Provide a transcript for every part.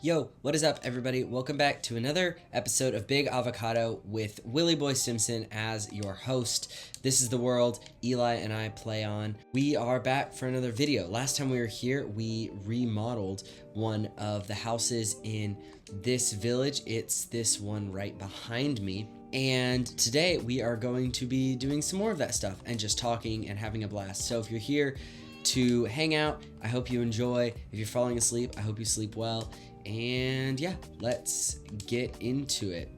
Yo, what is up, everybody? Welcome back to another episode of Big Avocado with Willy Boy Simpson as your host. This is the world Eli and I play on. We are back for another video. Last time we were here, we remodeled one of the houses in this village. It's this one right behind me. And today we are going to be doing some more of that stuff and just talking and having a blast. So if you're here to hang out, I hope you enjoy. If you're falling asleep, I hope you sleep well. And yeah, let's get into it.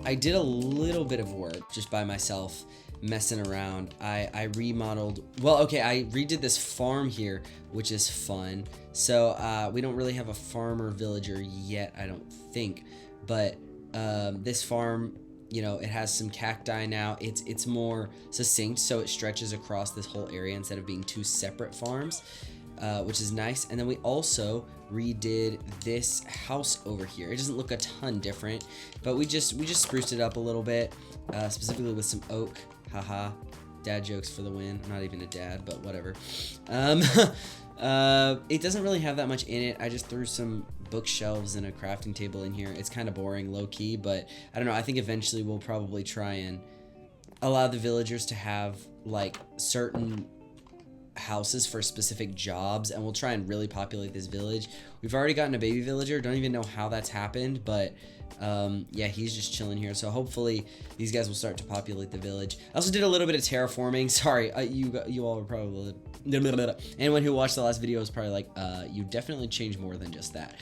I did a little bit of work just by myself, messing around. I remodeled, I redid this farm here, which is fun. So we don't really have a farmer villager yet, I don't think, but this farm, you know, it has some cacti now. It's more succinct, so it stretches across this whole area instead of being two separate farms, which is nice. And then we also redid this house over here. It doesn't look a ton different, but we just spruced it up a little bit, specifically with some oak. Haha, dad jokes for the win. I'm not even a dad, but whatever. It doesn't really have that much in it. I just threw some bookshelves and a crafting table in here. It's kind of boring, low-key, but I don't know. I think eventually we'll probably try and allow the villagers to have like certain houses for specific jobs, and we'll try and really populate this village. We've already gotten a baby villager. Don't even know how that's happened, but yeah, he's just chilling here. So hopefully these guys will start to populate the village. I also did a little bit of terraforming. Sorry, you all are probably anyone who watched the last video is probably like, you definitely changed more than just that.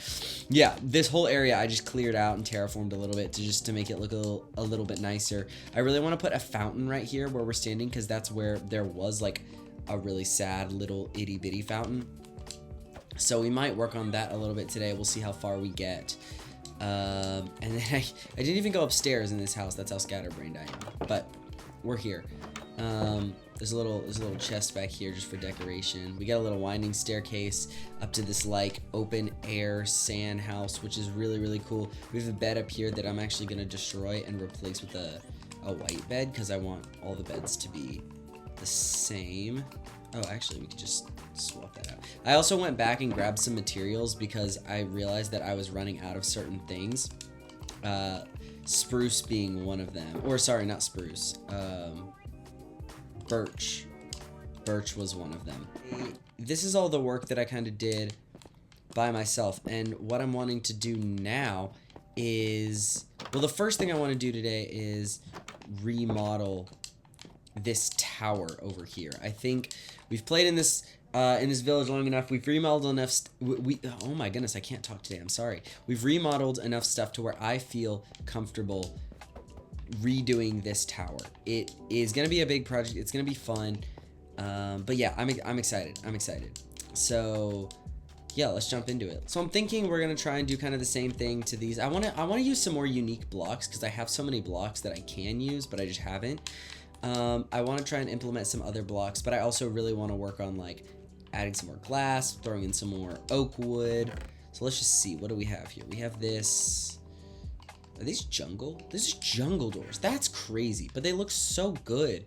Yeah, this whole area I just cleared out and terraformed a little bit to make it look a little bit nicer. I really want to put a fountain right here where we're standing, because that's where there was like a really sad little itty bitty fountain. So we might work on that a little bit today. We'll see how far we get. And then I didn't even go upstairs in this house. That's how scatterbrained I am. But we're here. There's a little chest back here just for decoration. We got a little winding staircase up to this like open air sand house, which is really cool. We have a bed up here that I'm actually gonna destroy and replace with a white bed, because I want all the beds to be the same. Oh, actually, we could just swap that out. I also went back and grabbed some materials because I realized that I was running out of certain things. Spruce being one of them. Or sorry, not spruce. Birch. Birch was one of them. This is all the work that I kind of did by myself. And what I'm wanting to do now is, well, the first thing I want to do today is remodel this tower over here. I think we've played in this village long enough. We've remodeled enough. Oh my goodness, I can't talk today. I'm sorry. We've remodeled enough stuff to where I feel comfortable redoing this tower. It is gonna be a big project. It's gonna be fun. But yeah, I'm excited. I'm excited. So yeah, let's jump into it. So I'm thinking we're gonna try and do kind of the same thing to these. I wanna use some more unique blocks, because I have so many blocks that I can use, but I just haven't. I want to try and implement some other blocks, but I also really want to work on like adding some more glass, throwing in some more oak wood. So let's just see, what do we have here? We have this. Are these jungle? This is jungle doors. That's crazy, but they look so good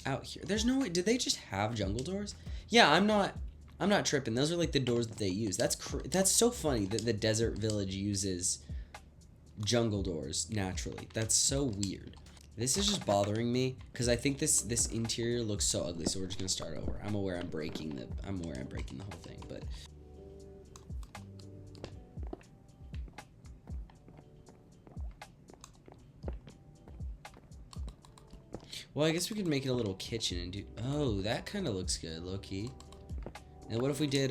out here. There's no way. Did they just have jungle doors? Yeah, I'm not tripping. Those are like the doors that they use. That's so funny that the desert village uses jungle doors naturally. That's so weird. This is just bothering me because I think this interior looks so ugly, so we're just gonna start over. I'm aware I'm breaking the whole thing, but well, I guess we could make it a little kitchen and do. Oh, that kind of looks good, low key. And what if we did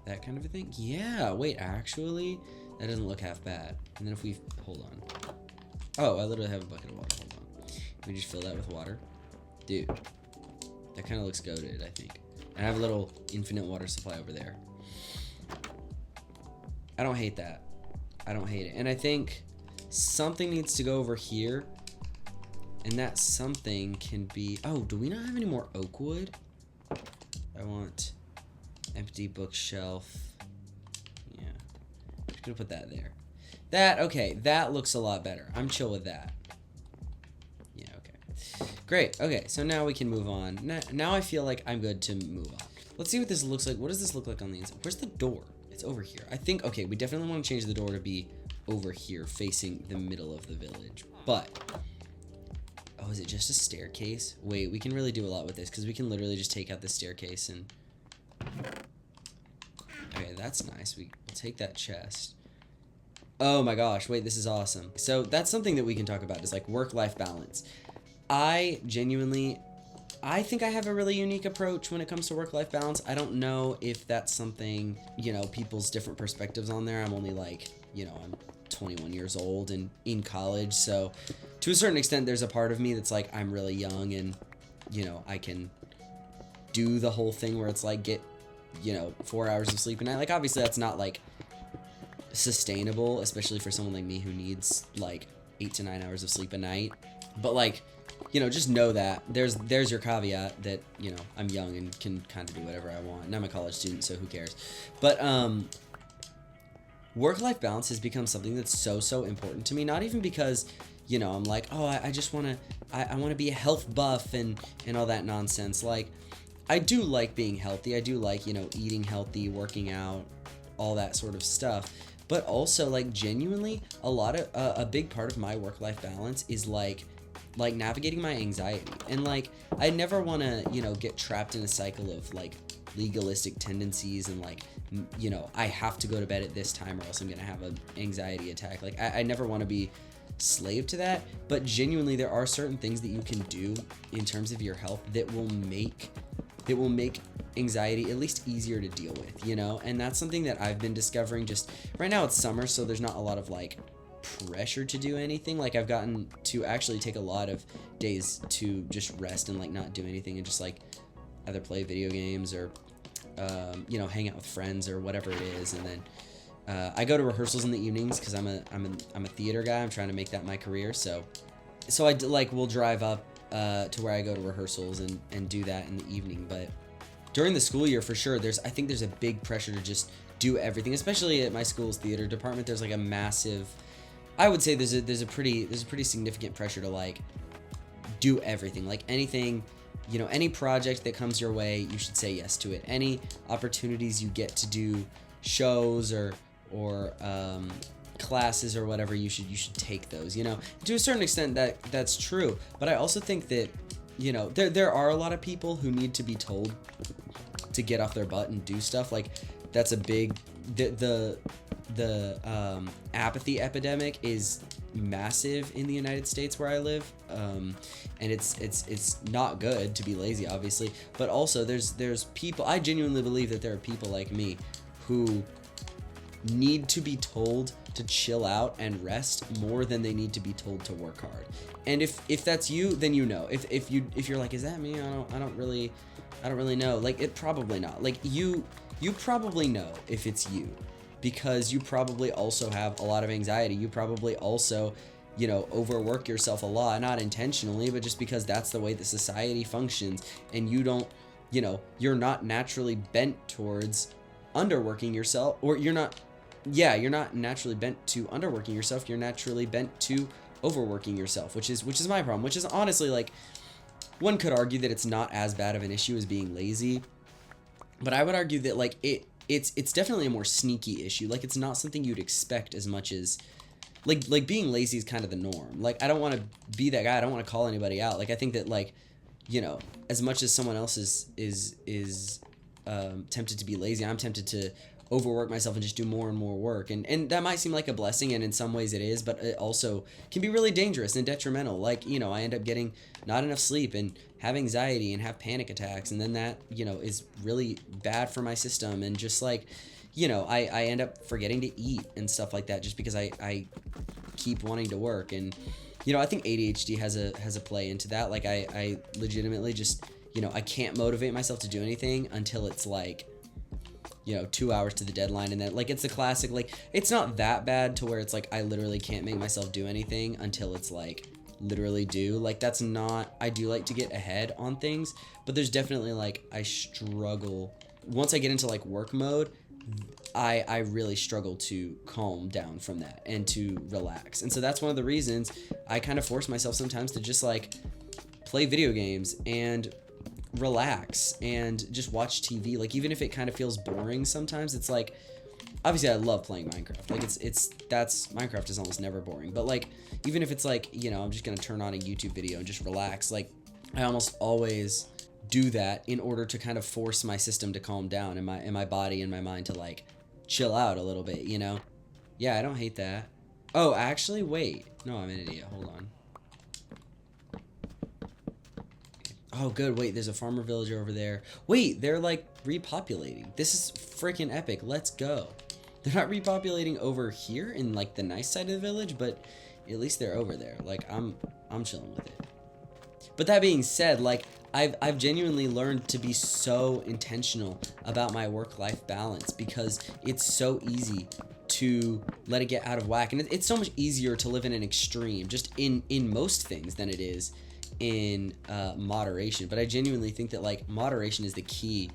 that kind of a thing? Yeah. Wait, actually. That doesn't look half bad. And then if we, hold on. Oh, I literally have a bucket of water, hold on. We just fill that with water. Dude, that kind of looks goated, I think. And I have a little infinite water supply over there. I don't hate that. I don't hate it. And I think something needs to go over here. And that something can be, oh, do we not have any more oak wood? I want empty bookshelf. Gonna put that there. Okay, that looks a lot better. I'm chill with that. Great. Okay, so now we can move on. Now I feel like I'm good to move on. Let's see what this looks like. What does this look like on the inside? Where's the door? It's over here. I think, okay, we definitely want to change the door to be over here, facing the middle of the village. But, oh, is it just a staircase? Wait, we can really do a lot with this, because we can literally just take out the staircase and... Okay, that's nice. We'll take that chest. Oh my gosh, wait, this is awesome. So that's something that we can talk about, is like work-life balance. I think I have a really unique approach when it comes to work-life balance. I don't know if that's something, you know, people's different perspectives on there. I'm only like, you know, I'm 21 years old and in college, so to a certain extent there's a part of me that's like, I'm really young and, you know, I can do the whole thing where it's like get, you know, 4 hours of sleep a night. Like, obviously that's not like sustainable, especially for someone like me who needs like 8 to 9 hours of sleep a night. But like, you know, just know that there's your caveat that, you know, I'm young and can kind of do whatever I want. And I'm a college student, so who cares? But work-life balance has become something that's so important to me. Not even because, you know, I'm like, oh, I just want to, I want to be a health buff and all that nonsense. Like, I do like being healthy. I do like, you know, eating healthy, working out, all that sort of stuff. But also, like, genuinely, a big part of my work-life balance is like navigating my anxiety. And like, I never want to, you know, get trapped in a cycle of like legalistic tendencies and like, you know, I have to go to bed at this time or else I'm gonna have an anxiety attack. Like, I never want to be slave to that. But genuinely, there are certain things that you can do in terms of your health that will make anxiety at least easier to deal with, you know. And that's something that I've been discovering. Just right now it's summer, so there's not a lot of like pressure to do anything. Like, I've gotten to actually take a lot of days to just rest and like not do anything and just like either play video games or you know, hang out with friends or whatever it is. And then I go to rehearsals in the evenings because I'm a theater guy. I'm trying to make that my career. So I like will drive up to where I go to rehearsals and do that in the evening. But during the school year, for sure, I think there's a big pressure to just do everything, especially at my school's theater department. There's like a massive, I would say there's a pretty significant pressure to like do everything. Like, anything, you know, any project that comes your way, you should say yes to it. Any opportunities you get to do shows or classes or whatever, you should take those, you know. To a certain extent that's true, but I also think that, you know, there are a lot of people who need to be told to get off their butt and do stuff. Like, that's a big, the apathy epidemic is massive in the United States where I live, and it's not good to be lazy, obviously, but also there's people, I genuinely believe that there are people like me who need to be told to chill out and rest more than they need to be told to work hard. And if that's you, then you know. If you're like, is that me? I don't really know. Like, it probably not. Like, you probably know if it's you, because you probably also have a lot of anxiety. You probably also, you know, overwork yourself a lot, not intentionally, but just because that's the way that society functions, and you don't, you know, you're not naturally bent towards underworking yourself, or you're not naturally bent to underworking yourself. You're naturally bent to overworking yourself, which is my problem, which is honestly, like, one could argue that it's not as bad of an issue as being lazy, but I would argue that, like, it's definitely a more sneaky issue. Like, it's not something you'd expect as much as, like being lazy is kind of the norm. Like, I don't want to be that guy. I don't want to call anybody out. Like, I think that, like, you know, as much as someone else is tempted to be lazy, I'm tempted to overwork myself and just do more and more work, and that might seem like a blessing, and in some ways it is, but it also can be really dangerous and detrimental. Like, you know, I end up getting not enough sleep and have anxiety and have panic attacks, and then that, you know, is really bad for my system, and just like, you know, I end up forgetting to eat and stuff like that just because I keep wanting to work. And, you know, I think ADHD has a play into that. Like, I legitimately just, you know, I can't motivate myself to do anything until it's like, you know, 2 hours to the deadline. And then, like, it's the classic, like, it's not that bad to where it's like I literally can't make myself do anything until it's like literally due. Like, that's not, I do like to get ahead on things, but there's definitely, like, I struggle once I get into like work mode. I really struggle to calm down from that and to relax. And so that's one of the reasons I kind of force myself sometimes to just like play video games and relax and just watch TV. Like, even if it kind of feels boring sometimes, it's like, obviously I love playing Minecraft. Like, Minecraft is almost never boring. But like, even if it's like, you know, I'm just gonna turn on a YouTube video and just relax, like, I almost always do that in order to kind of force my system to calm down and my body and my mind to like chill out a little bit, you know? Yeah, I don't hate that. Oh, actually, wait. No, I'm an idiot. Hold on. Oh, good. Wait, there's a farmer villager over there. Wait, they're like repopulating. This is freaking epic. Let's go. They're not repopulating over here in like the nice side of the village, but at least they're over there. Like, I'm chilling with it. But that being said, like, I've genuinely learned to be so intentional about my work-life balance, because it's so easy to let it get out of whack. And it's so much easier to live in an extreme, just in most things, than it is in moderation. But I genuinely think that like moderation is the key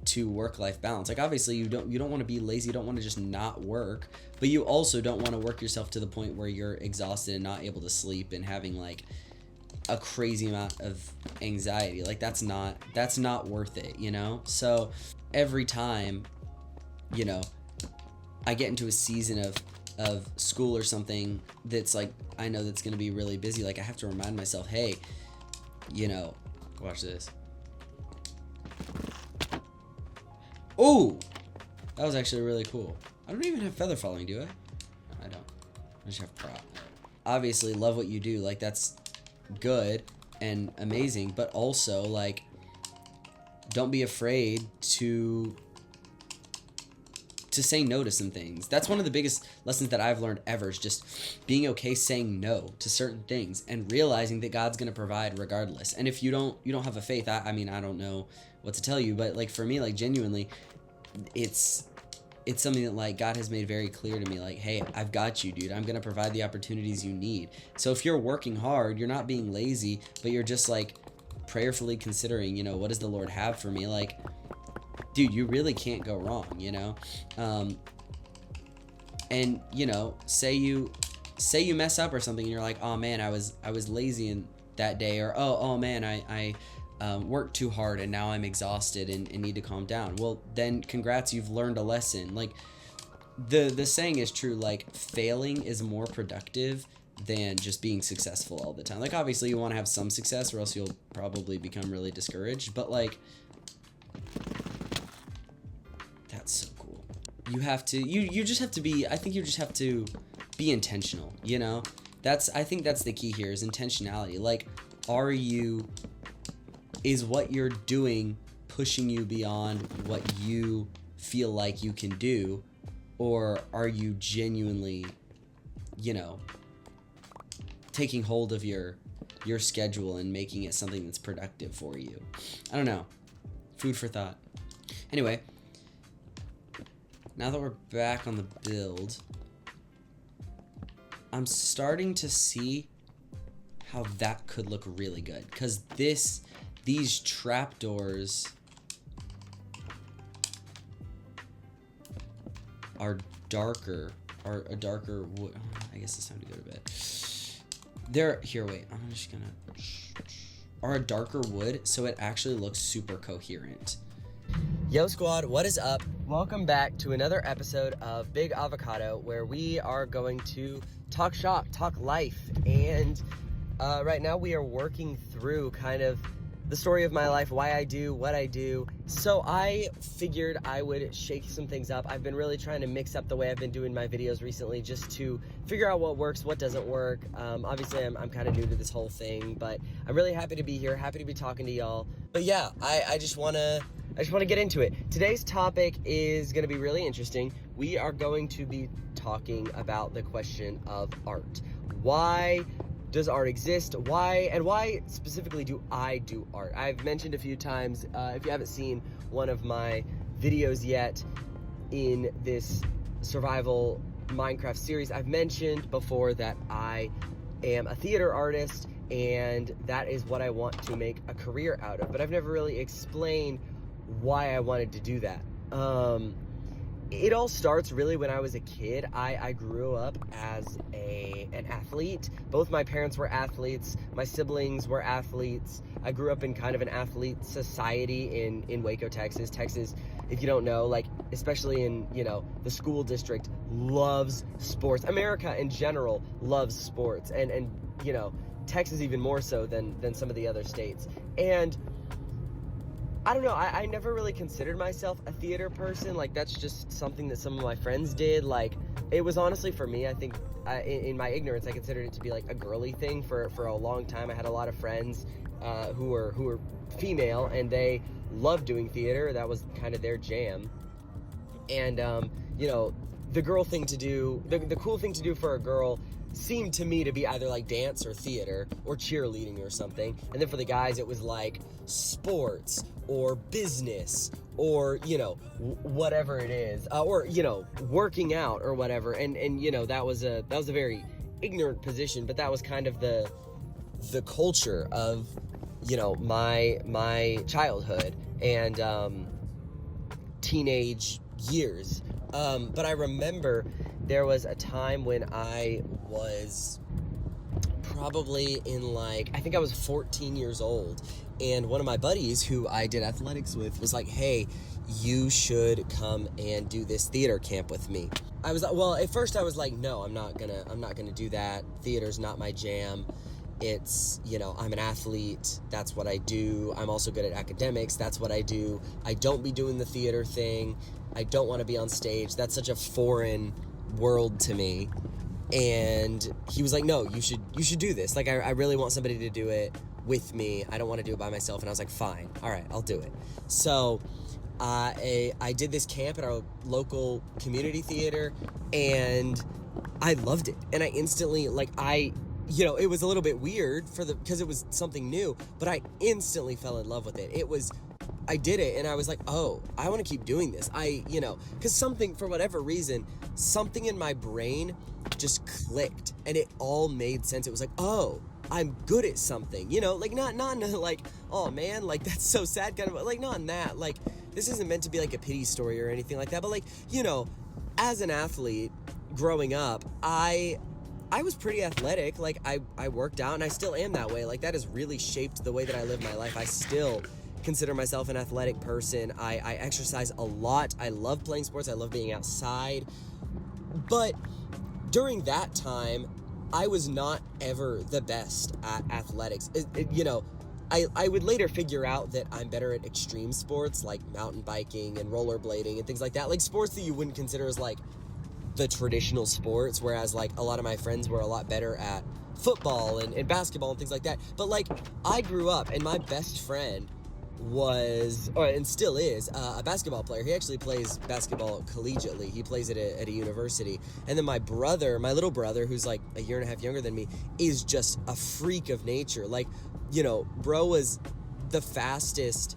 to work-life balance. Like, obviously you don't want to be lazy, you don't want to just not work, but you also don't want to work yourself to the point where you're exhausted and not able to sleep and having like a crazy amount of anxiety. Like, that's not worth it, you know? So every time, you know, I get into a season of school or something that's like, I know that's gonna be really busy, like, I have to remind myself, hey, you know, watch this. Oh, that was actually really cool. I don't even have feather falling, do I? No, I don't. I just have prop. Obviously, love what you do. Like, that's good and amazing, but also like, don't be afraid to say no to some things. That's one of the biggest lessons that I've learned ever, is just being okay saying no to certain things and realizing that God's gonna provide regardless. And if you don't have a faith, I mean, I don't know what to tell you, but like, for me, like, genuinely, it's something that like God has made very clear to me, like, hey, I've got you, dude. I'm gonna provide the opportunities you need. So if you're working hard, you're not being lazy, but you're just like prayerfully considering, you know, what does the Lord have for me? Like, dude, you really can't go wrong, you know? And you know, say you mess up or something and you're like, oh man, I was lazy in that day, or oh man, I worked too hard and now I'm exhausted and need to calm down. Well, then congrats, you've learned a lesson. Like, the saying is true, like, failing is more productive than just being successful all the time. Like, obviously you want to have some success or else you'll probably become really discouraged, but like, that's so cool. You have to, you just have to be, I think you just have to be intentional, you know? I think that's the key here, is intentionality. Like, is what you're doing pushing you beyond what you feel like you can do, or are you genuinely, you know, taking hold of your schedule and making it something that's productive for you? I don't know. Food for thought. Anyway, now that we're back on the build, I'm starting to see how that could look really good, because these trapdoors are darker, or a darker wood. I guess it's time to go to bed. Wait, I'm just gonna, are a darker wood, so it actually looks super coherent. Yo squad, what is up? Welcome back to another episode of Big Avocado, where we are going to talk shop, talk life, and right now we are working through kind of the story of my life, why I do what I do. So I figured I would shake some things up. I've been really trying to mix up the way I've been doing my videos recently, just to figure out what works, what doesn't work. Obviously I'm kind of new to this whole thing, but I'm really happy to be here, happy to be talking to y'all. But yeah, I just wanna get into it. Today's topic is gonna be really interesting. We are going to be talking about the question of art. Why does art exist? Why specifically do I do art? I've mentioned a few times, if you haven't seen one of my videos yet in this survival Minecraft series, I've mentioned before that I am a theater artist, and that is what I want to make a career out of, but I've never really explained why I wanted to do that. it all starts really when I was a kid. I grew up as an athlete. Both my parents were athletes. My siblings were athletes. I grew up in kind of an athlete society in Waco, Texas. Texas, if you don't know, like, especially in, you know, the school district, loves sports. America in general loves sports. And you know, Texas even more so than some of the other states. And I don't know, I never really considered myself a theater person. Like, that's just something that some of my friends did. Like, it was honestly, for me, I think, in my ignorance, I considered it to be like a girly thing for a long time. I had a lot of friends who were female, and they loved doing theater. That was kind of their jam. And, you know, the girl thing to do, the cool thing to do for a girl seemed to me to be either like dance or theater or cheerleading or something. And then for the guys, it was like sports or business or, you know, whatever it is, or, you know, working out or whatever. And you know, that was a very ignorant position, but that was kind of the culture of, you know, my childhood and teenage years. But I remember there was a time when I was probably in, like, I think I was 14 years old, and one of my buddies who I did athletics with was like, hey, you should come and do this theater camp with me. I was like, well, at first I was like, no, I'm not gonna do that. Theater's not my jam. It's, you know, I'm an athlete, that's what I do. I'm also good at academics, that's what I do. I don't be doing the theater thing. I don't want to be on stage. That's such a foreign world to me. And he was like, no, you should do this. Like, I really want somebody to do it with me. I don't want to do it by myself. And I was like, fine, all right, I'll do it. So I did this camp at our local community theater, and I loved it. And I instantly, like, you know, it was a little bit weird because it was something new, but I instantly fell in love with it. I did it, and I was like, oh, I want to keep doing this. You know, because something, for whatever reason, something in my brain just clicked, and it all made sense. It was like, oh, I'm good at something, you know, like, not in a, like, oh man, like, that's so sad kind of, like, not in that, like, this isn't meant to be like a pity story or anything like that, but, like, you know, as an athlete growing up, I was pretty athletic. Like, I worked out, and I still am that way. Like, that has really shaped the way that I live my life. I still consider myself an athletic person. I exercise a lot. I love playing sports. I love being outside. But during that time, I was not ever the best at athletics. You know, I would later figure out that I'm better at extreme sports like mountain biking and rollerblading and things like that. Like, sports that you wouldn't consider as, like, the traditional sports, whereas, like, a lot of my friends were a lot better at football and basketball and things like that. But, like, I grew up, and my best friend was, and still is, a basketball player. He actually plays basketball collegiately. He plays it at a university. And then my little brother, who's like a year and a half younger than me, is just a freak of nature. Like, you know, bro was the fastest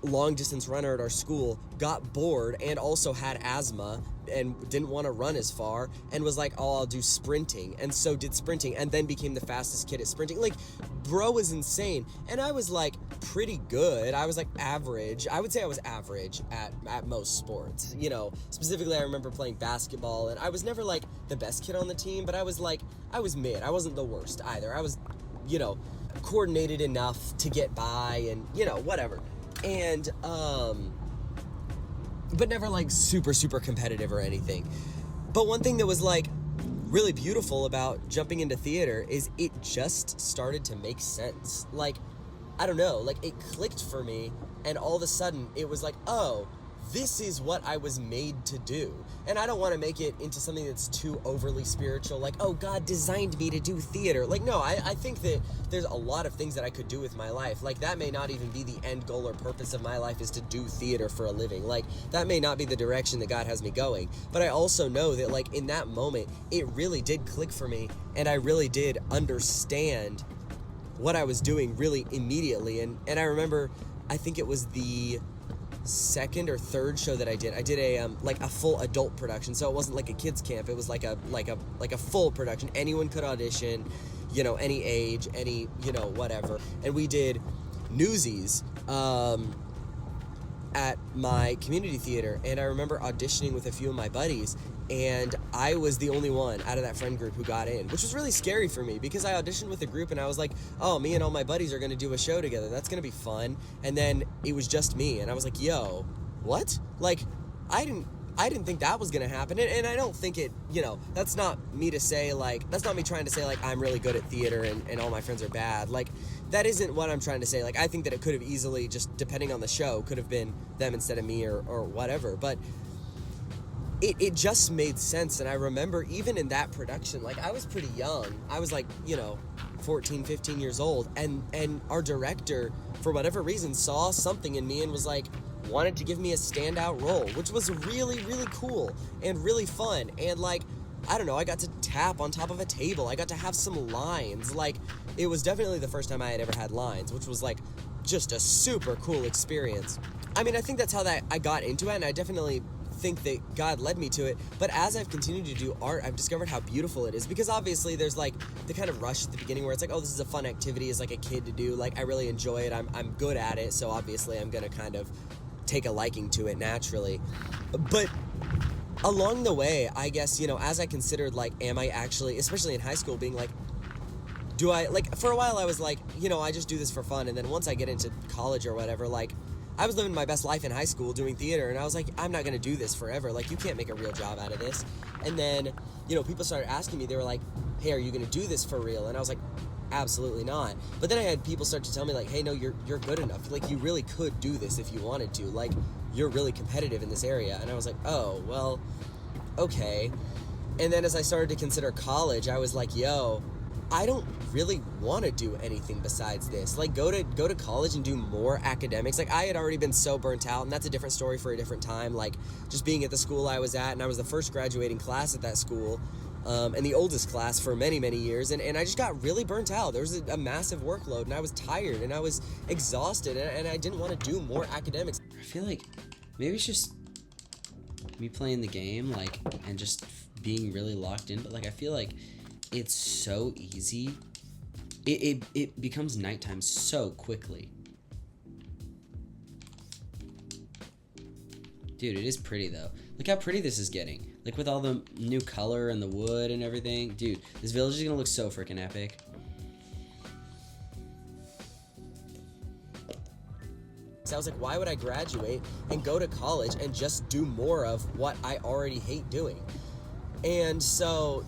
long distance runner at our school, got bored and also had asthma and didn't want to run as far, and was like, oh, I'll do sprinting, and so did sprinting, and then became the fastest kid at sprinting. Like, bro was insane. And I was like pretty good. I was like average. I would say I was average at most sports. You know, specifically I remember playing basketball, and I was never like the best kid on the team, but I was mid. I wasn't the worst either. I was, you know, coordinated enough to get by, and, you know, whatever. And but never like super competitive or anything. But one thing that was like really beautiful about jumping into theater is it just started to make sense. Like, I don't know, like, it clicked for me, and all of a sudden it was like, oh, this is what I was made to do. And I don't want to make it into something that's too overly spiritual, like, oh, God designed me to do theater. Like, no, I think that there's a lot of things that I could do with my life. Like, that may not even be the end goal or purpose of my life, is to do theater for a living. Like, that may not be the direction that God has me going. But I also know that, like, in that moment, it really did click for me, and I really did understand what I was doing really immediately. And I remember, I think it was the second or third show that I did a like a full adult production, so it wasn't like a kids camp. It was like a full production. Anyone could audition, you know, any age, any, you know, whatever. And we did Newsies, at my community theater, and I remember auditioning with a few of my buddies, and I was the only one out of that friend group who got in, which was really scary for me because I auditioned with a group and I was like, oh, me and all my buddies are going to do a show together. That's going to be fun. And then it was just me, and I was like, yo, what? Like, I didn't think that was going to happen. And I don't think it, that's not me to say, like, that's not me trying to say, like, I'm really good at theater and all my friends are bad. Like, that isn't what I'm trying to say. Like, I think that it could have easily, just depending on the show, could have been them instead of me or whatever. But it just made sense. And I remember even in that production, like, I was pretty young. I was like, 14, 15 years old. And our director, for whatever reason, saw something in me and was like, wanted to give me a standout role, which was really, really cool and really fun. And like, I don't know, I got to tap on top of a table. I got to have some lines. Like, it was definitely the first time I had ever had lines, which was like just a super cool experience. I mean, I think that's how I got into it, and I definitely think that God led me to it. But as I've continued to do art, I've discovered how beautiful it is, because obviously there's like the kind of rush at the beginning where it's like, oh, this is a fun activity as like a kid to do. Like, I really enjoy it. I'm good at it. So obviously I'm going to kind of take a liking to it naturally. But along the way, I guess, as I considered, like, am I actually, especially in high school, being like, do I, like, for a while I was like, I just do this for fun. And then once I get into college or whatever, like, I was living my best life in high school doing theater, and I was like, I'm not going to do this forever. Like, you can't make a real job out of this. And then, people started asking me, they were like, hey, are you going to do this for real? And I was like, absolutely not. But then I had people start to tell me, like, hey, no, you're good enough. Like, you really could do this if you wanted to. Like, you're really competitive in this area. And I was like, oh, well, okay. And then as I started to consider college, I was like, yo, I don't really want to do anything besides this. Like, go to college and do more academics. Like, I had already been so burnt out, and that's a different story for a different time. Like, just being at the school I was at, and I was the first graduating class at that school, and the oldest class for many, many years, and I just got really burnt out. There was a massive workload, and I was tired, and I was exhausted, and I didn't want to do more academics. I feel like maybe it's just me playing the game, like, and just being really locked in, but like, I feel like it's so easy. It becomes nighttime so quickly. Dude, it is pretty though. Look how pretty this is getting. Like, with all the new color and the wood and everything. Dude, this village is gonna look so freaking epic. So I was like, why would I graduate and go to college and just do more of what I already hate doing? And so,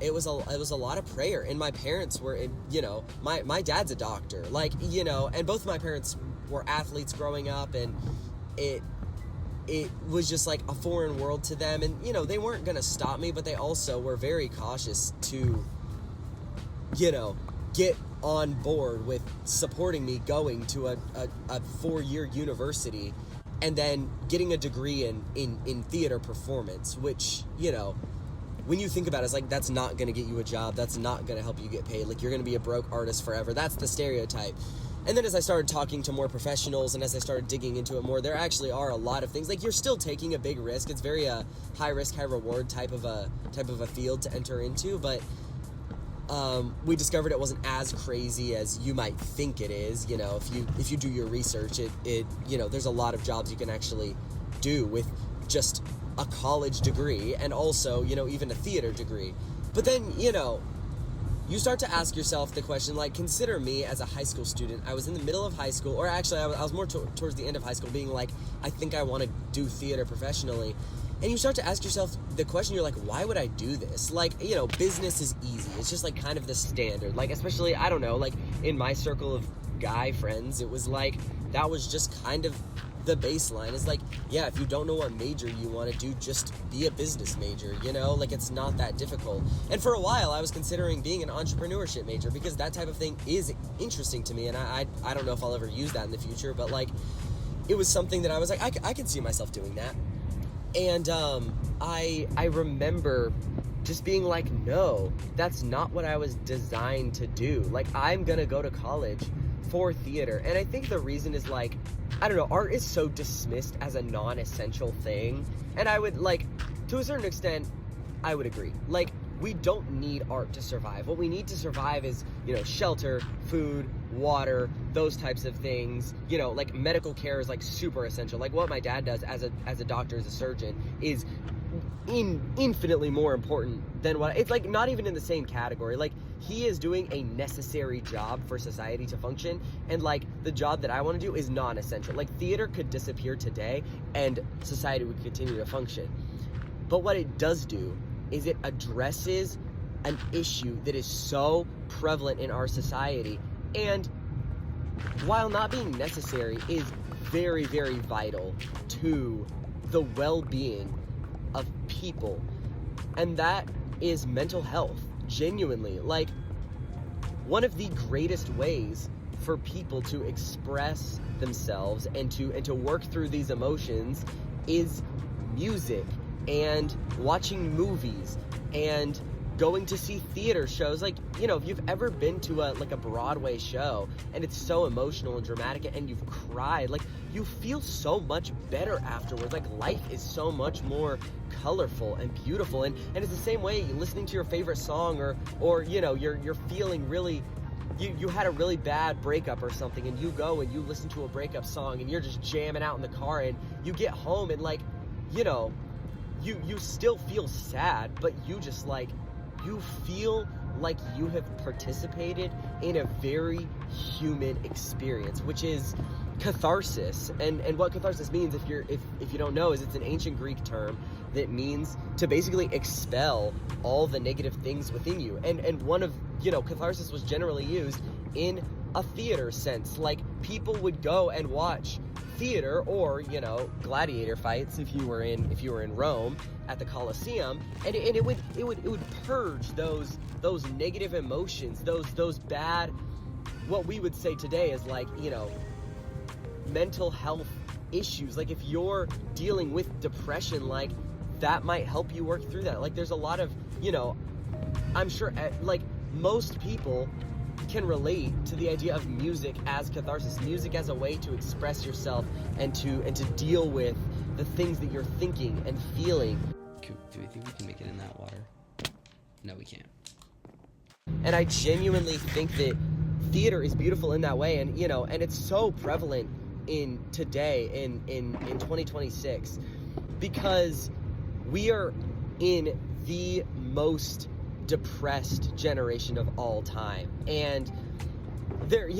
it was a lot of prayer. And my parents were, my dad's a doctor, like, and both my parents were athletes growing up, and it was just like a foreign world to them. And, they weren't going to stop me, but they also were very cautious to, get on board with supporting me going to a 4-year university and then getting a degree in theater performance, which, when you think about it, it's like, that's not going to get you a job. That's not going to help you get paid. Like, you're going to be a broke artist forever. That's the stereotype. And then as I started talking to more professionals and as I started digging into it more, there actually are a lot of things. Like, you're still taking a big risk. It's very high risk, high reward type of a field to enter into. But we discovered it wasn't as crazy as you might think it is. If you do your research, it there's a lot of jobs you can actually do with just a college degree, and also, even a theater degree. But then, you start to ask yourself the question, like, consider me as a high school student. I was in the middle of high school, or actually I was more towards the end of high school, being like, I think I want to do theater professionally. And you start to ask yourself the question, you're like, why would I do this? Like, business is easy. It's just like kind of the standard. Like, especially, I don't know, like in my circle of guy friends, it was like, that was just kind of the baseline. Is like, yeah, if you don't know what major you want to do, just be a business major, like, it's not that difficult. And for a while I was considering being an entrepreneurship major, because that type of thing is interesting to me, and I don't know if I'll ever use that in the future, but like, it was something that I was like, I could see myself doing that. And I remember just being like, no, that's not what I was designed to do. Like, I'm gonna go to college for theater. And I think the reason is, like, I don't know, art is so dismissed as a non-essential thing. And I would, like, to a certain extent, I would agree. Like, we don't need art to survive. What we need to survive is, shelter, food, water, those types of things. Like medical care is like super essential. Like what my dad does as a doctor, as a surgeon, is infinitely more important than it's like not even in the same category. Like he is doing a necessary job for society to function, and like the job that I want to do is non-essential. Like theater could disappear today and society would continue to function. But what it does do is it addresses an issue that is so prevalent in our society, and while not being necessary, is very, very vital to the well-being of people, and that is mental health. Genuinely, like one of the greatest ways for people to express themselves and to work through these emotions is music and watching movies and going to see theater shows. Like, if you've ever been to a Broadway show and it's so emotional and dramatic and you've cried, like you feel so much better afterwards. Like life is so much more colorful and beautiful, and it's the same way listening to your favorite song, or you're feeling really, you had a really bad breakup or something, and you go and you listen to a breakup song and you're just jamming out in the car, and you get home and like, you still feel sad, but you just like, you feel like you have participated in a very human experience, which is catharsis. And what catharsis means, if you don't know, is it's an ancient Greek term that means to basically expel all the negative things within you. And one of, catharsis was generally used in a theater sense. Like people would go and watch theater, or gladiator fights if you were in Rome at the Colosseum, and it would purge those negative emotions, those bad, what we would say today is like mental health issues. Like if you're dealing with depression, like that might help you work through that. Like there's a lot of, I'm sure like most people can relate to the idea of music as catharsis, music as a way to express yourself and to deal with the things that you're thinking and feeling. Do we think we can make it in that water? No, we can't. And I genuinely think that theater is beautiful in that way, and and it's so prevalent in today in 2026, because we are in the most depressed generation of all time. And there,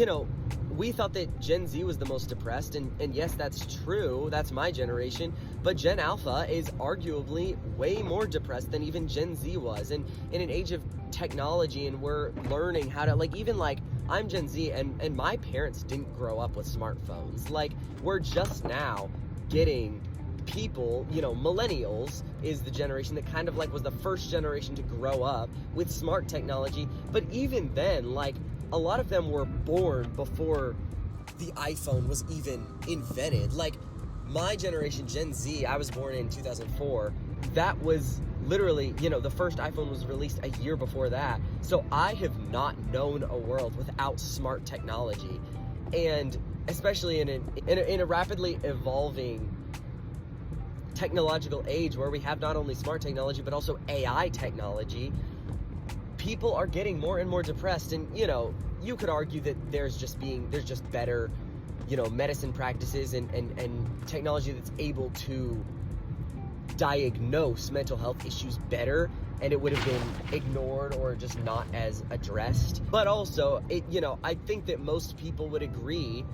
we thought that Gen Z was the most depressed, and yes, that's true, that's my generation, but Gen Alpha is arguably way more depressed than even Gen Z was. And in an age of technology, and we're learning how to, like, even like I'm Gen Z, and my parents didn't grow up with smartphones. Like we're just now getting people, millennials is the generation that kind of like was the first generation to grow up with smart technology. But even then, like a lot of them were born before the iPhone was even invented. Like my generation, Gen Z, I was born in 2004. That was literally, the first iPhone was released a year before that. So I have not known a world without smart technology. And especially in a rapidly evolving technological age where we have not only smart technology but also AI technology, people are getting more and more depressed. And you could argue that there's just better medicine practices and technology that's able to diagnose mental health issues better, and it would have been ignored or just not as addressed. But also I think that most people would agree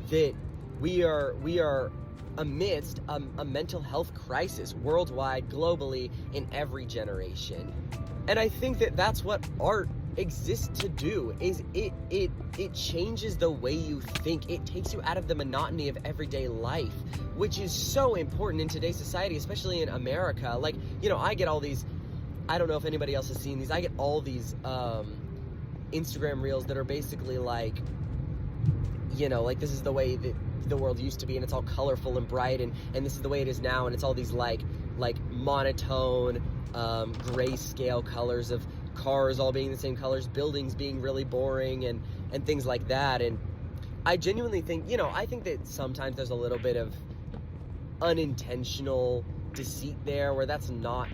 that we are amidst a mental health crisis worldwide, globally, in every generation. And I think that that's what art exists to do, is it changes the way you think. It takes you out of the monotony of everyday life, which is so important in today's society, especially in America. Like, I get all these, I don't know if anybody else has seen these, I get all these Instagram reels that are basically like, like this is the way that the world used to be, and it's all colorful and bright, and this is the way it is now, and it's all these like monotone grayscale colors of cars all being the same colors, buildings being really boring, and things like that. And I genuinely think, I think that sometimes there's a little bit of unintentional deceit there, where that's not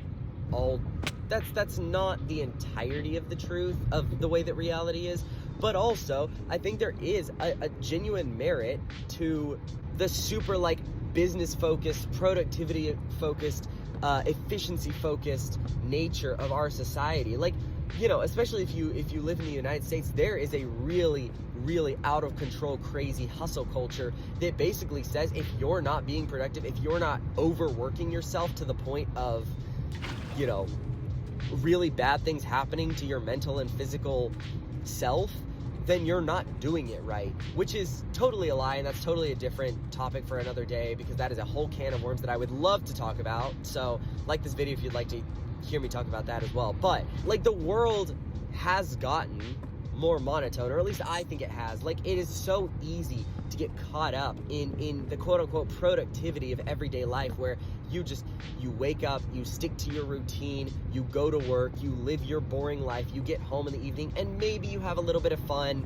that's not the entirety of the truth of the way that reality is. But also, I think there is a genuine merit to the super, like, business-focused, productivity-focused, efficiency-focused nature of our society. Like, you know, especially if you live in the United States, there is a really, really out of control, crazy hustle culture that basically says if you're not being productive, if you're not overworking yourself to the point of, you know, really bad things happening to your mental and physical self, then you're not doing it right, which is totally a lie, and that's totally a different topic for another day, because that is a whole can of worms that I would love to talk about. So like this video if you'd like to hear me talk about that as well. But like, the world has gotten more monotone, or at least I think it has. Like, it is so easy to get caught up in the quote-unquote productivity of everyday life, where you wake up, you stick to your routine, you go to work, you live your boring life, you get home in the evening, and maybe you have a little bit of fun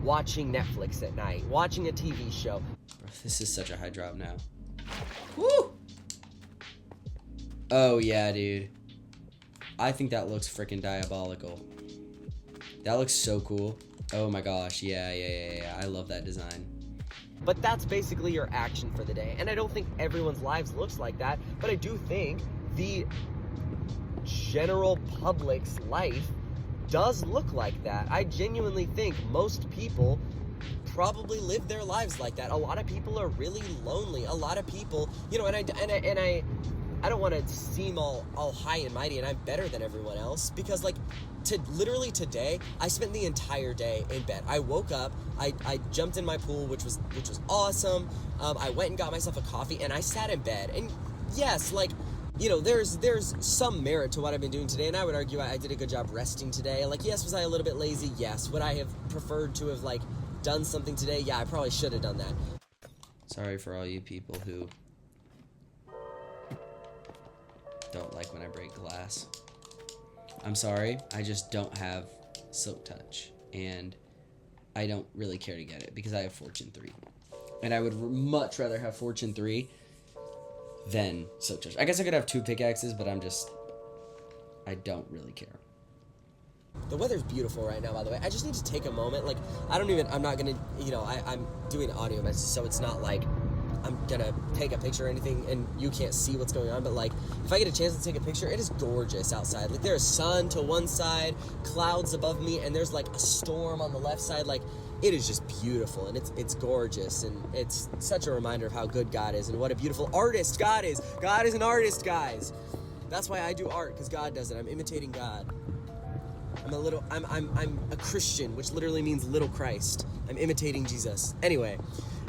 watching Netflix at night, watching a TV show. Bro, this is such a high drop now. Woo! Oh yeah, dude. I think that looks freaking diabolical. That looks so cool. Oh my gosh, yeah. I love that design. But that's basically your action for the day. And I don't think everyone's lives looks like that, but I do think the general public's life does look like that. I genuinely think most people probably live their lives like that. A lot of people are really lonely. A lot of people, you know, and I don't want to seem all high and mighty and I'm better than everyone else, because like, literally today, I spent the entire day in bed. I woke up, I jumped in my pool, which was awesome. I went and got myself a coffee, and I sat in bed. And yes, like, you know, there's some merit to what I've been doing today, and I would argue I did a good job resting today. Like, yes, was I a little bit lazy? Yes. Would I have preferred to have, like, done something today? Yeah, I probably should have done that. Sorry for all you people who don't like when I break glass. I'm sorry, I just don't have Silk Touch, and I don't really care to get it because I have Fortune 3. And I would much rather have Fortune 3 than Silk Touch. I guess I could have 2 pickaxes, but I don't really care. The weather's beautiful right now, by the way. I just need to take a moment. Like, I'm not gonna, you know, I'm doing audio messages, so it's not like I'm gonna take a picture or anything and you can't see what's going on, but like, if I get a chance to take a picture, it is gorgeous outside. Like, there's sun to one side, clouds above me, and there's like a storm on the left side. Like, it is just beautiful, and it's gorgeous, and it's such a reminder of how good God is and what a beautiful artist God is. God is an artist, guys. That's why I do art, because God does it. I'm imitating God. I'm a Christian, which literally means little Christ. I'm imitating Jesus. Anyway,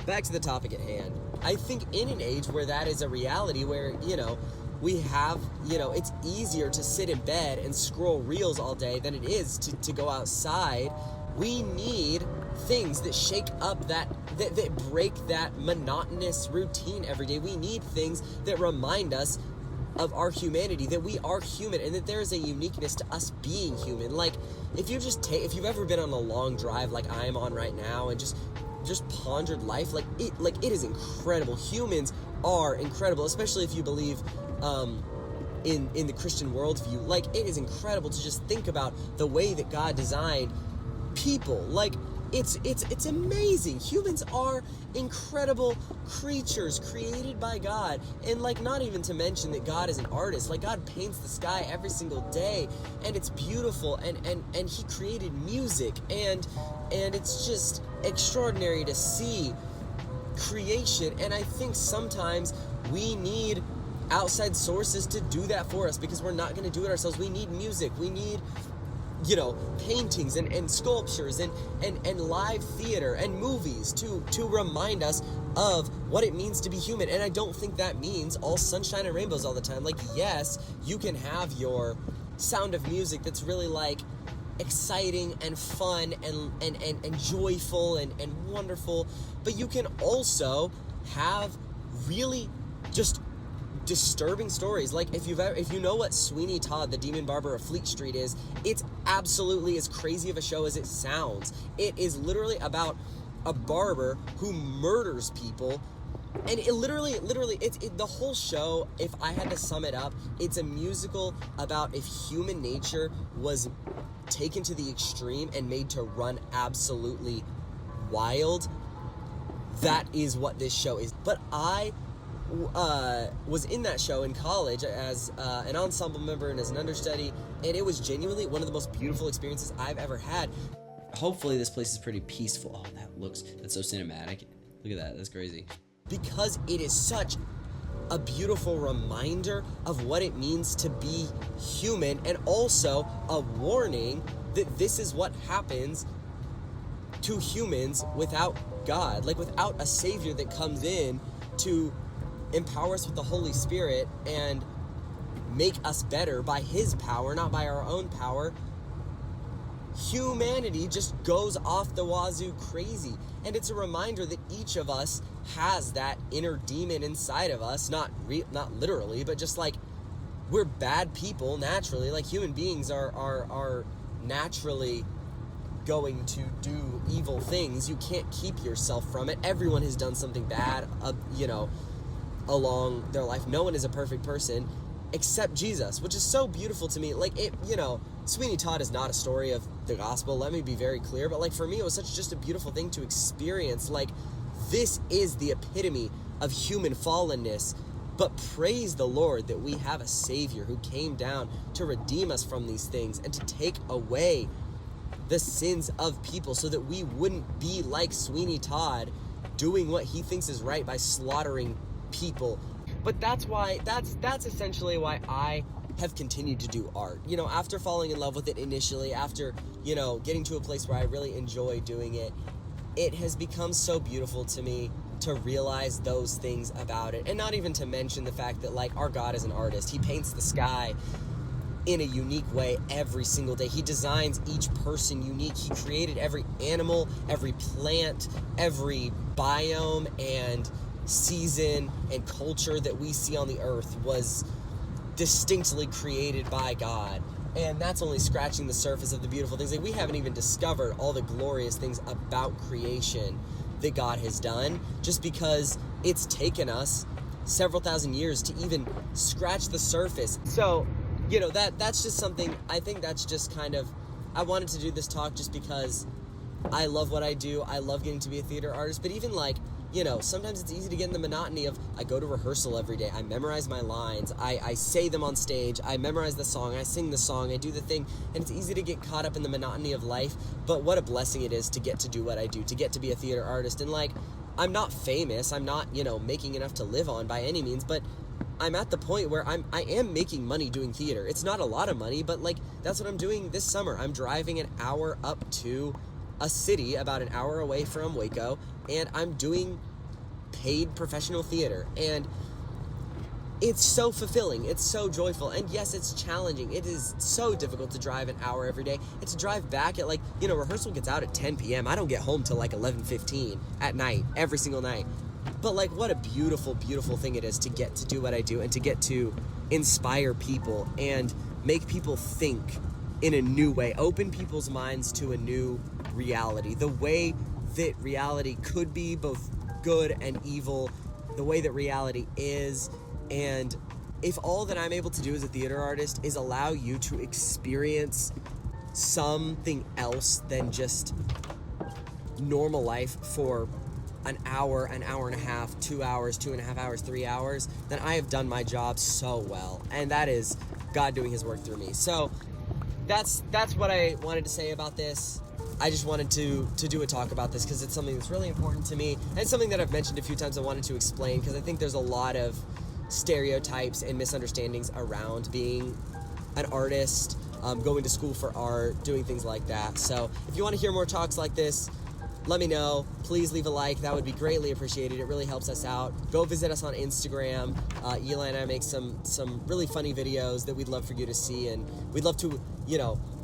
back to the topic at hand. I think in an age where that is a reality, where, you know, we have, you know, it's easier to sit in bed and scroll reels all day than it is to go outside. We need things that shake up that break that monotonous routine every day. We need things that remind us of our humanity, that we are human, and that there is a uniqueness to us being human. Like, if you've ever been on a long drive like I am on right now, and just pondered life, it is incredible. Humans are incredible, especially if you believe in the Christian worldview. Like, it is incredible to just think about the way that God designed people. Like, it's amazing. Humans are incredible creatures created by God. And like, not even to mention that God is an artist. Like, God paints the sky every single day, and it's beautiful, and he created music, and it's just extraordinary to see creation. And I think sometimes we need outside sources to do that for us, because we're not going to do it ourselves. We need music, we need, you know, paintings and sculptures and live theater and movies to remind us of what it means to be human. And I don't think that means all sunshine and rainbows all the time. Like, yes, you can have your Sound of Music that's really like exciting and fun and joyful and wonderful, but you can also have really just disturbing stories. Like, if you know what Sweeney Todd, the Demon Barber of Fleet Street is, it's absolutely as crazy of a show as it sounds. It is literally about a barber who murders people And it literally, the whole show, if I had to sum it up, it's a musical about if human nature was taken to the extreme and made to run absolutely wild. That is what this show is. But I was in that show in college as an ensemble member and as an understudy, and it was genuinely one of the most beautiful experiences I've ever had. Hopefully this place is pretty peaceful. Oh, that's so cinematic. Look at that, that's crazy. Because it is such a beautiful reminder of what it means to be human, and also a warning that this is what happens to humans without God, like without a savior that comes in to empower us with the Holy Spirit and make us better by his power, not by our own power. Humanity just goes off the wazoo crazy. And it's a reminder that each of us has that inner demon inside of us, not literally, but just like we're bad people naturally. Like human beings are naturally going to do evil things. You can't keep yourself from it. Everyone has done something bad, along their life. No one is a perfect person except Jesus, which is so beautiful to me. Like it, Sweeney Todd is not a story of the gospel, let me be very clear, but like for me it was such just a beautiful thing to experience. Like this is the epitome of human fallenness, but praise the Lord that we have a savior who came down to redeem us from these things and to take away the sins of people so that we wouldn't be like Sweeney Todd doing what he thinks is right by slaughtering people. But that's essentially why I have continued to do art. After falling in love with it initially, after, getting to a place where I really enjoy doing it, it has become so beautiful to me to realize those things about it. And not even to mention the fact that, like, our God is an artist. He paints the sky in a unique way every single day. He designs each person unique. He created every animal, every plant, every biome and season and culture that we see on the earth was distinctly created by God. And that's only scratching the surface of the beautiful things. Like, we haven't even discovered all the glorious things about creation that God has done, just because it's taken us several thousand years to even scratch the surface. So, that's just something, I think that's just kind of, I wanted to do this talk just because I love what I do. I love getting to be a theater artist, but even like, sometimes it's easy to get in the monotony of, I go to rehearsal every day, I memorize my lines, I say them on stage, I memorize the song, I sing the song, I do the thing, and it's easy to get caught up in the monotony of life. But what a blessing it is to get to do what I do, to get to be a theater artist. And like, I'm not famous, I'm not, making enough to live on by any means, but I'm at the point where I am making money doing theater. It's not a lot of money, but like, that's what I'm doing this summer. I'm driving an hour up to a city about an hour away from Waco, and I'm doing paid professional theater, and it's so fulfilling, it's so joyful. And yes, it's challenging, it is so difficult to drive an hour every day, and to drive back at, like, rehearsal gets out at 10 p.m. I don't get home till like 11:15 at night, every single night. But like, what a beautiful, beautiful thing it is to get to do what I do, and to get to inspire people and make people think in a new way, open people's minds to a new reality, the way that reality could be both good and evil, the way that reality is. And if all that I'm able to do as a theater artist is allow you to experience something else than just normal life for an hour and a half, 2 hours, 2.5 hours, 3 hours, then I have done my job so well. And that is God doing his work through me. So that's what I wanted to say about this. I just wanted to do a talk about this because it's something that's really important to me, and it's something that I've mentioned a few times. I wanted to explain because I think there's a lot of stereotypes and misunderstandings around being an artist, going to school for art, doing things like that. So if you want to hear more talks like this, let me know. Please leave a like. That would be greatly appreciated. It really helps us out. Go visit us on Instagram. Eli and I make some really funny videos that we'd love for you to see, and we'd love to,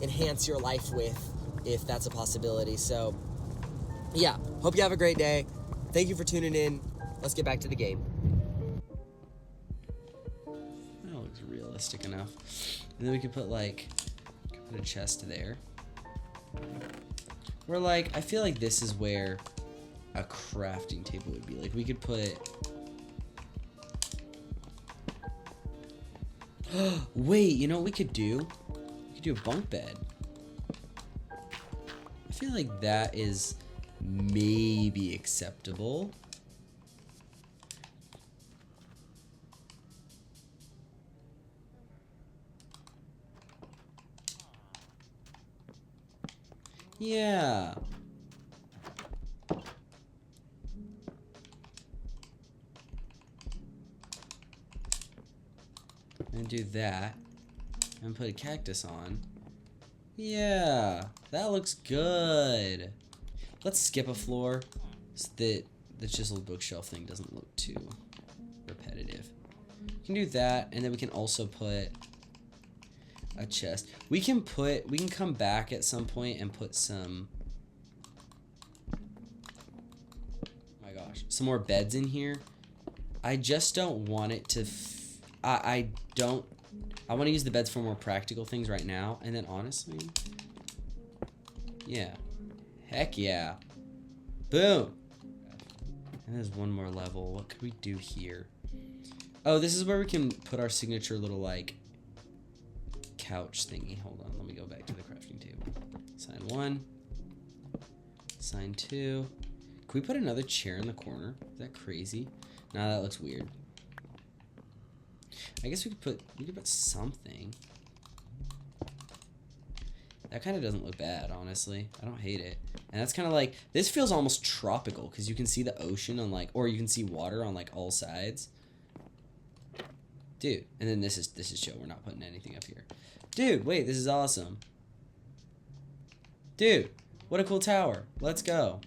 enhance your life with, if that's a possibility. So yeah, hope you have a great day. Thank you for tuning in. Let's get back to the game. That looks realistic enough. And then we could put a chest there. Or I feel like this is where a crafting table would be. Like, we could put Wait, you know what we could do? We could do a bunk bed. I feel like that is maybe acceptable. Yeah. And do that. And put a cactus on. Yeah. That looks good. Let's skip a floor so that the chiseled bookshelf thing doesn't look too repetitive. We can do that, and then we can also put a chest. We can come back at some point and put some, oh my gosh, some more beds in here. I just don't want it to, I want to use the beds for more practical things right now, and then honestly, yeah. Heck yeah. Boom. And there's one more level. What could we do here? Oh, this is where we can put our signature little, like, couch thingy. Hold on. Let me go back to the crafting table. Sign 1. Sign 2. Can we put another chair in the corner? Is that crazy? Nah, that looks weird. I guess we could put something. That kind of doesn't look bad, honestly. I don't hate it. And that's kind of like, this feels almost tropical because you can see the ocean on like, or you can see water on like all sides. Dude, and then this is chill. We're not putting anything up here. Dude, wait, this is awesome. Dude, what a cool tower. Let's go.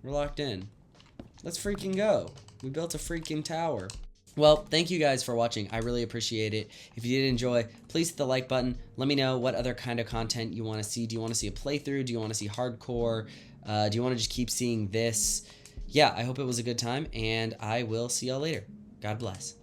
We're locked in. Let's freaking go. We built a freaking tower. Well, thank you guys for watching. I really appreciate it. If you did enjoy, please hit the like button. Let me know what other kind of content you want to see. Do you want to see a playthrough? Do you want to see hardcore? Do you want to just keep seeing this? Yeah, I hope it was a good time, and I will see y'all later. God bless.